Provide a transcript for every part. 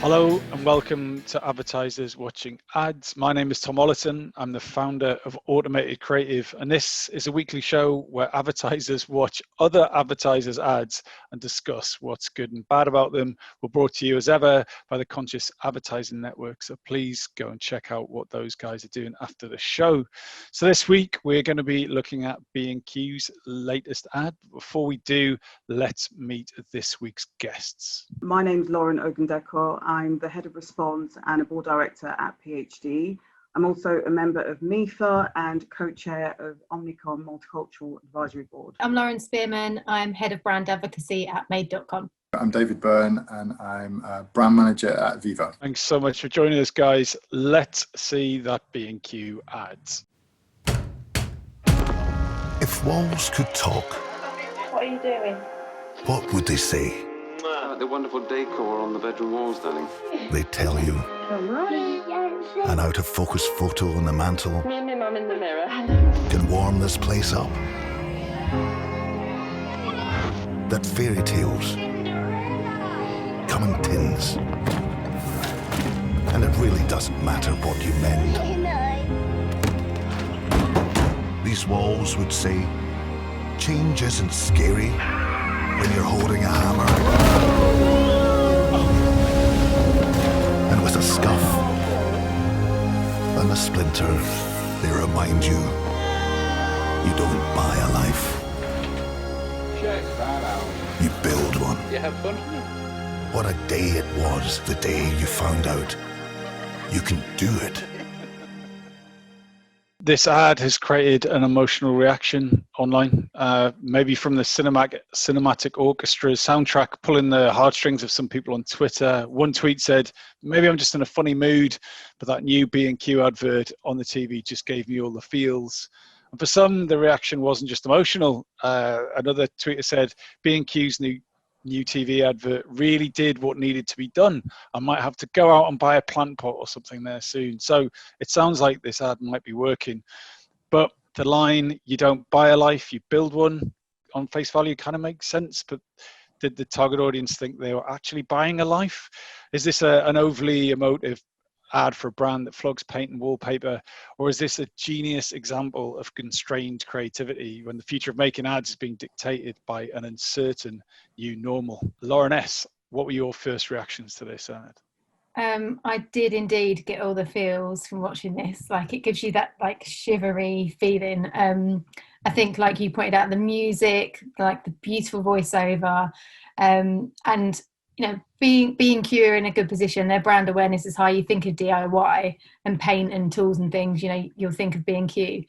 Hello and welcome to Advertisers Watching Ads. My name is Tom Ollerton. I'm the founder of Automated Creative, and this is a weekly show where advertisers watch other advertisers' ads and discuss what's good and bad about them. We're brought to you as ever by the Conscious Advertising Network, so please go and check out what those guys are doing after the show. So this week we're going to be looking at B&Q's latest ad. Before we do, let's meet this week's guests. My name's Lauren Ogundeco. I'm the head of response and a board director at PhD. I'm also a member of MIFA and co-chair of Omnicom Multicultural Advisory Board. I'm Lauren Spearman. I'm head of brand advocacy at made.com. I'm David Byrne and I'm a brand manager at Vivo. Thanks so much for joining us, guys. Let's see that B&Q ads. If walls could talk, what are you doing? what would they say? The wonderful decor on the bedroom walls, darling. They'd tell you an out-of-focus photo on the mantle Me and my mum in the mirror. can warm this place up. That fairy tales come in tins. And it really doesn't matter what you mend. These walls would say, change isn't scary when you're holding a hammer. And with a scuff and a splinter, they remind you, you don't buy a life. Check that out. You build one. You have fun? What a day it was the day you found out you can do it. This ad has created an emotional reaction online, maybe from the cinematic orchestra's soundtrack pulling the heartstrings of some people on Twitter. One tweet said, maybe I'm just in a funny mood, but that new B&Q advert on the TV just gave me all the feels. And for some, the reaction wasn't just emotional. Another tweeter said, B&Q's new TV advert really did what needed to be done. I might have to go out and buy a plant pot or something there soon. So it sounds like this ad might be working. But the line, you don't buy a life, you build one, on face value kind of makes sense. But did the target audience think they were actually buying a life? Is this an overly emotive ad for a brand that flogs paint and wallpaper, or is this a genius example of constrained creativity when the future of making ads is being dictated by an uncertain new normal? Lauren S., what were your first reactions to this ad? I did indeed get all the feels from watching this. Like, it gives you that like shivery feeling. I think, like you pointed out, the music, like the beautiful voiceover, and you know, B&Q are in a good position. Their brand awareness is high. You think of DIY and paint and tools and things, you know, you'll think of B&Q.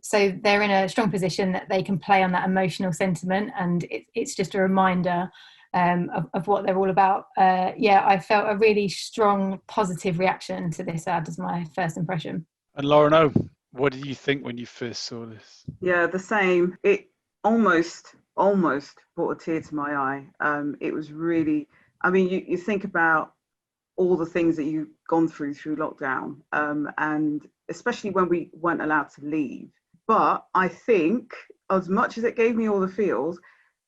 So they're in a strong position that they can play on that emotional sentiment, and it's just a reminder of what they're all about. I felt a really strong positive reaction to this ad as my first impression. And Lauren O., what did you think when you first saw this? Yeah, the same. It almost brought a tear to my eye. It was really, I mean, you think about all the things that you've gone through lockdown, and especially when we weren't allowed to leave. But I think as much as it gave me all the feels,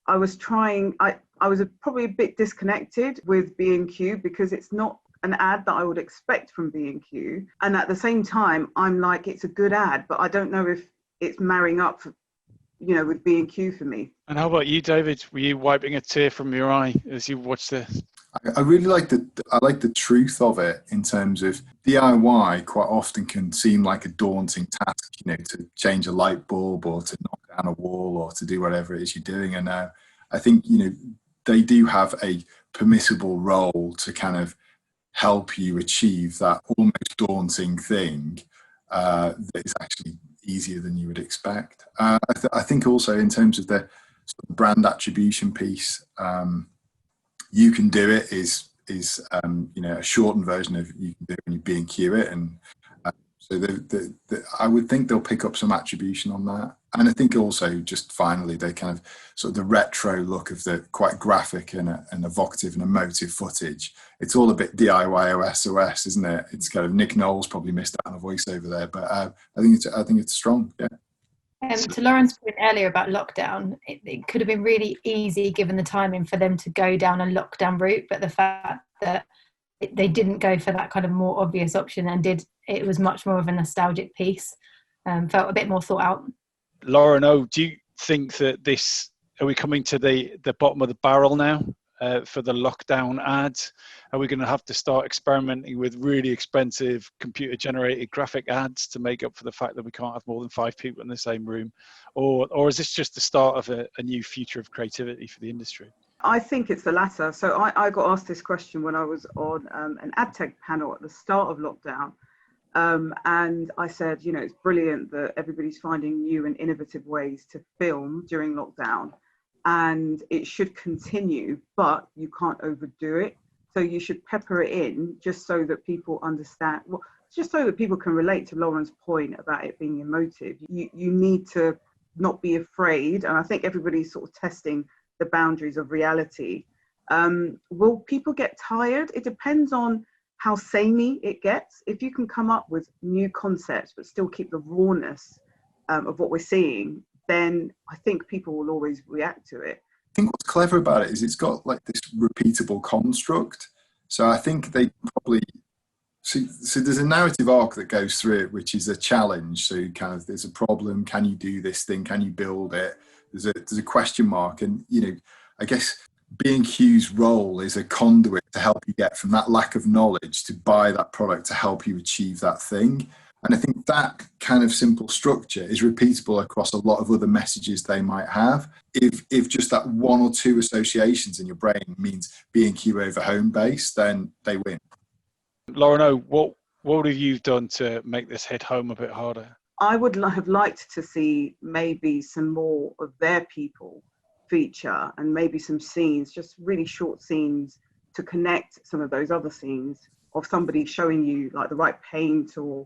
I was probably a bit disconnected with B&Q because it's not an ad that I would expect from B&Q. And at the same time, I'm like, it's a good ad, but I don't know if it's marrying up with B&Q for me. And how about you, David? Were you wiping a tear from your eye as you watched this? I really like the truth of it in terms of DIY quite often can seem like a daunting task, to change a light bulb or to knock down a wall or to do whatever it is you're doing. And I think, they do have a permissible role to kind of help you achieve that almost daunting thing that is actually easier than you would expect. I think also in terms of the sort of brand attribution piece, you can do it is a shortened version of you can do it when you B&Q it, and so I would think they'll pick up some attribution on that. And I think also just finally they kind of sort of the retro look of the quite graphic and evocative and emotive footage. It's all a bit DIY SOS, isn't it? It's kind of Nick Knowles probably missed out on a voiceover there, but I think it's strong. Yeah. To Lauren's point earlier about lockdown, it could have been really easy given the timing for them to go down a lockdown route, but the fact that they didn't go for that kind of more obvious option and it was much more of a nostalgic piece. Felt a bit more thought out. Lauren O, do you think that are we coming to the bottom of the barrel now for the lockdown ads? Are we going to have to start experimenting with really expensive computer generated graphic ads to make up for the fact that we can't have more than 5 people in the same room? Or is this just the start of a new future of creativity for the industry? I think it's the latter. So I got asked this question when I was on an ad tech panel at the start of lockdown. And I said, it's brilliant that everybody's finding new and innovative ways to film during lockdown, and it should continue, but you can't overdo it. So you should pepper it in just so that people understand, just so that people can relate to Lauren's point about it being emotive. You need to not be afraid. And I think everybody's sort of testing the boundaries of reality. Will people get tired? It depends on how samey it gets. If you can come up with new concepts but still keep the rawness of what we're seeing, then I think people will always react to it. I think what's clever about it is it's got like this repeatable construct. So I think they probably so there's a narrative arc that goes through it, which is a challenge. So there's a problem. Can you do this thing? Can you build it? There's a question mark, and I guess B&Q's role is a conduit to help you get from that lack of knowledge to buy that product to help you achieve that thing. And I think that kind of simple structure is repeatable across a lot of other messages they might have. If just that one or two associations in your brain means B&Q over home base, then they win. Lauren O, what have you done to make this hit home a bit harder? I would have liked to see maybe some more of their people feature, and maybe some scenes, just really short scenes to connect some of those other scenes of somebody showing you like the right paint, or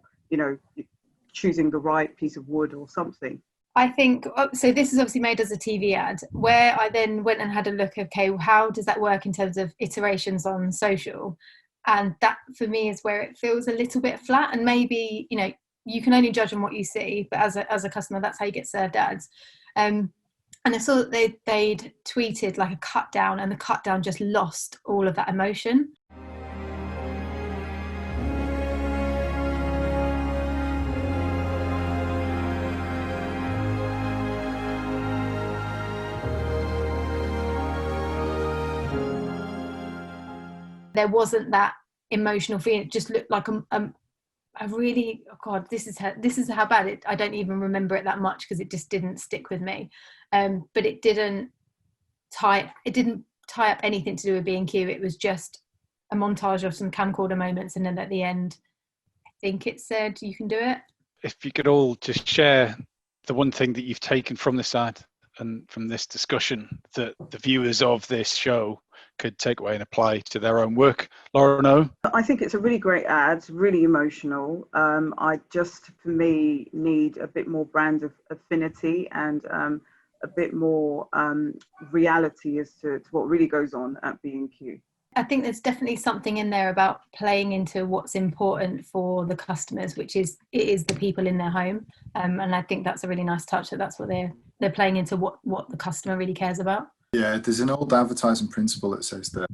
choosing the right piece of wood or something. I think so. This is obviously made as a TV ad, where I then went and had a look. Okay, how does that work in terms of iterations on social? And that for me is where it feels a little bit flat. And maybe you can only judge on what you see, but as a customer, that's how you get served ads. And I saw that they'd tweeted like a cut down, and the cut down just lost all of that emotion. There wasn't that emotional feeling. It just looked like a really, oh God, this is how bad it. I don't even remember it that much because it just didn't stick with me. But it didn't tie up anything to do with B&Q. It was just a montage of some camcorder moments, and then at the end, I think it said, "You can do it." If you could all just share the one thing that you've taken from this ad and from this discussion that the viewers of this show could take away and apply to their own work. Lauren O? I think it's a really great ad, really emotional. I just, for me, need a bit more brand of affinity and a bit more reality as to what really goes on at B&Q. I think there's definitely something in there about playing into what's important for the customers, which is the people in their home. And I think that's a really nice touch, that's what they're playing into, what the customer really cares about. Yeah, there's an old advertising principle that says that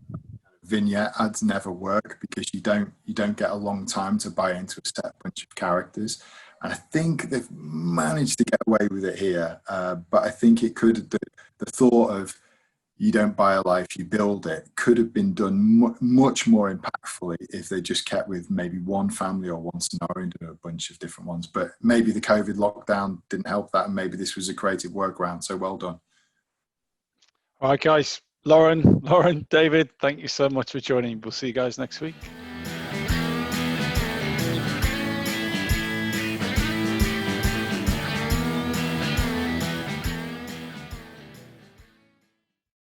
vignette ads never work because you don't get a long time to buy into a set bunch of characters. And I think they've managed to get away with it here. But I think it could, the thought of you don't buy a life, you build it, could have been done much more impactfully if they just kept with maybe one family or one scenario and a bunch of different ones. But maybe the COVID lockdown didn't help that, and maybe this was a creative workaround. So well done. All right, guys. Lauren, David, thank you so much for joining. We'll see you guys next week.